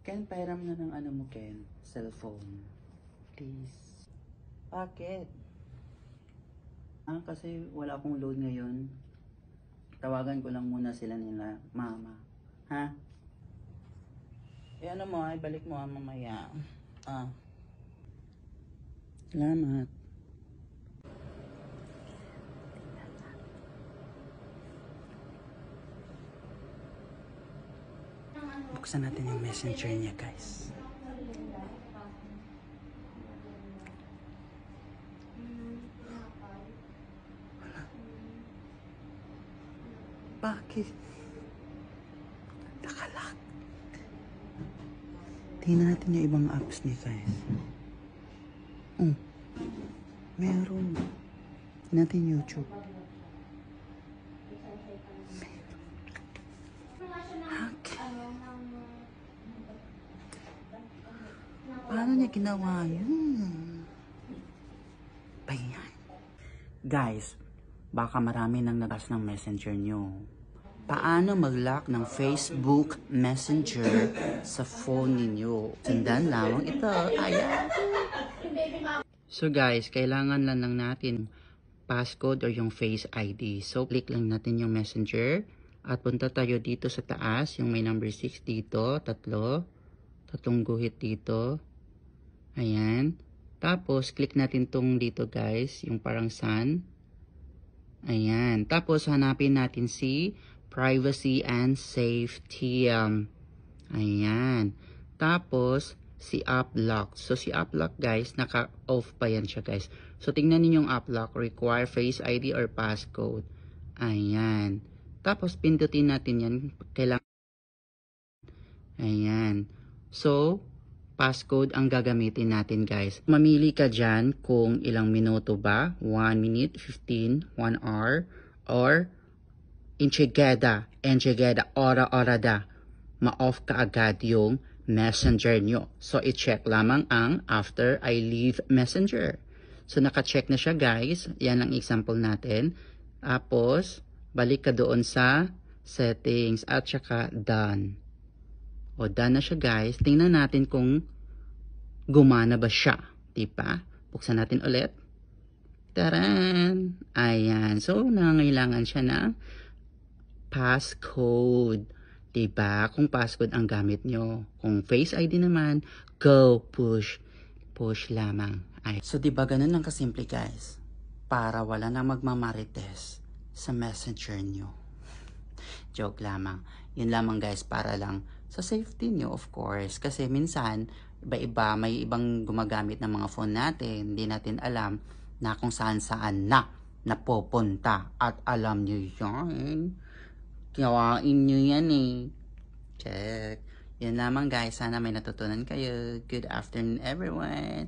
Ken, pahiram na ng ano mo, Ken. Cellphone. Please. Bakit? Kasi wala akong load ngayon. Tawagan ko lang muna sila nila, mama. Ha? Ano mo, ay balik mo mamaya. Salamat. Buksan natin yung messenger niya, guys. Bakit? Nakalak. Tingnan natin yung ibang apps niya, guys. Meron. Tingnan natin YouTube. Paano niya ginawa yun? Bayan. Guys, baka marami nang nagas ng messenger nyo. Paano mag-lock ng Facebook Messenger sa phone ninyo? Sundan lamang ito. Ayan. So guys, kailangan lang natin passcode or yung Face ID. So click lang natin yung Messenger at punta tayo dito sa taas, yung may number 6 dito, tatlong guhit dito. Ayan. Tapos click natin tong dito guys, yung parang sun. Ayan. Tapos hanapin natin si Privacy and Safety. Ayan. Tapos si App Lock. So si App Lock guys, naka-off pa yan siya guys. So tingnan niyo yung App Lock, require Face ID or passcode. Ayan. Tapos pindutin natin yan. Kailangan. Ayan. So passcode ang gagamitin natin guys. Mamili ka dyan kung ilang minuto ba, 1 minute, 15, 1 hour, or enchegada, ora da, ma-off ka agad yung messenger nyo. So i-check lamang ang after I leave messenger. So naka-check na siya guys, yan ang example natin. Tapos balik ka doon sa settings at saka done. O, done na siya guys. Tingnan natin kung gumana ba siya. Diba? Buksan natin ulit. Taran! Ayan. So, nangangailangan siya ng passcode. Diba? Kung passcode ang gamit nyo. Kung Face ID naman, go push. Push lamang. Ay. So, diba ganun lang kasimple guys? Para wala na magmamarites sa messenger nyo. Joke lamang. Yun lamang guys, para lang sa safety nyo of course. Kasi minsan, iba-iba, may ibang gumagamit ng mga phone natin. Hindi natin alam na kung saan-saan na napupunta. At alam nyo yan. Kiyawain nyo yan eh. Check. Yun lamang guys. Sana may natutunan kayo. Good afternoon everyone.